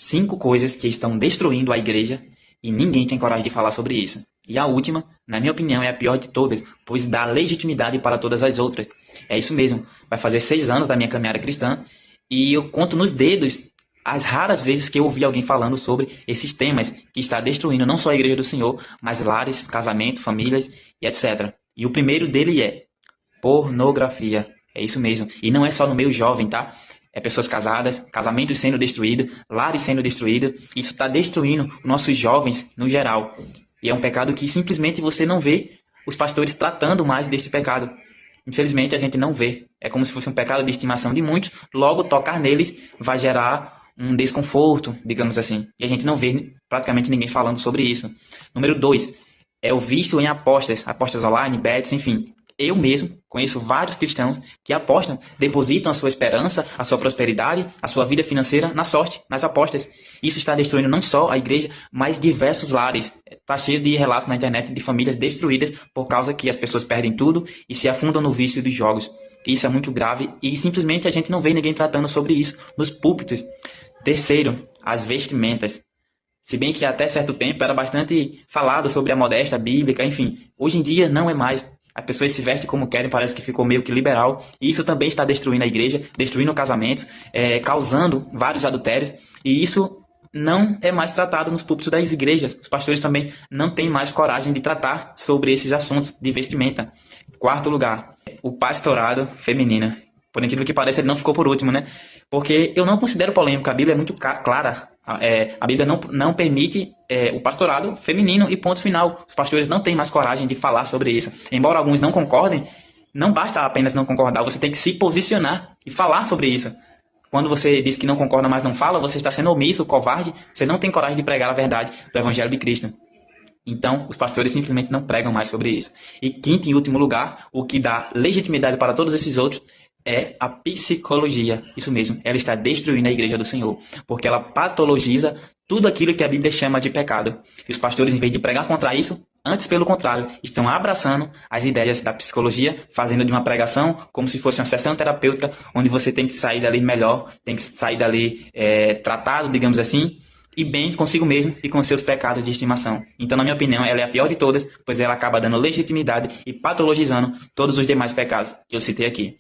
5 coisas que estão destruindo a igreja e ninguém tem coragem de falar sobre isso. E a última, na minha opinião, é a pior de todas, pois dá legitimidade para todas as outras. É isso mesmo, vai fazer 6 anos da minha caminhada cristã e eu conto nos dedos as raras vezes que eu ouvi alguém falando sobre esses temas que está destruindo não só a igreja do Senhor, mas lares, casamento, famílias e etc. E o primeiro dele é pornografia. É isso mesmo. E não é só no meio jovem, tá? É pessoas casadas, casamentos sendo destruídos, lares sendo destruídos. Isso está destruindo os nossos jovens no geral. E é um pecado que simplesmente você não vê os pastores tratando mais desse pecado. Infelizmente a gente não vê. É como se fosse um pecado de estimação de muitos. Logo, tocar neles vai gerar um desconforto, digamos assim. E a gente não vê praticamente ninguém falando sobre isso. Número 2 é o vício em apostas. Apostas online, bets, enfim. Eu mesmo conheço vários cristãos que apostam, depositam a sua esperança, a sua prosperidade, a sua vida financeira na sorte, nas apostas. Isso está destruindo não só a igreja, mas diversos lares. Está cheio de relatos na internet de famílias destruídas por causa que as pessoas perdem tudo e se afundam no vício dos jogos. Isso é muito grave e simplesmente a gente não vê ninguém tratando sobre isso nos púlpitos. Terceiro, as vestimentas. Se bem que até certo tempo era bastante falado sobre a modéstia bíblica, enfim. Hoje em dia não é mais. As pessoas se vestem como querem, parece que ficou meio que liberal. E isso também está destruindo a igreja, destruindo casamentos, causando vários adultérios. E isso não é mais tratado nos púlpitos das igrejas. Os pastores também não têm mais coragem de tratar sobre esses assuntos de vestimenta. Quarto lugar, o pastorado feminino. Por incrível que pareça, ele não ficou por último, né? Porque eu não considero polêmico. A Bíblia é muito clara. A Bíblia não permite o pastorado feminino e ponto final. Os pastores não têm mais coragem de falar sobre isso. Embora alguns não concordem, não basta apenas não concordar, você tem que se posicionar e falar sobre isso. Quando você diz que não concorda, mas não fala, você está sendo omisso, covarde, você não tem coragem de pregar a verdade do Evangelho de Cristo. Então, os pastores simplesmente não pregam mais sobre isso. E quinto e último lugar, o que dá legitimidade para todos esses outros é a psicologia. Isso mesmo, ela está destruindo a igreja do Senhor, porque ela patologiza tudo aquilo que a Bíblia chama de pecado. E os pastores, em vez de pregar contra isso, antes pelo contrário, estão abraçando as ideias da psicologia, fazendo de uma pregação como se fosse uma sessão terapêutica, onde você tem que sair dali melhor, tem que sair dali tratado, digamos assim, e bem consigo mesmo e com seus pecados de estimação. Então, na minha opinião, ela é a pior de todas, pois ela acaba dando legitimidade e patologizando todos os demais pecados que eu citei aqui.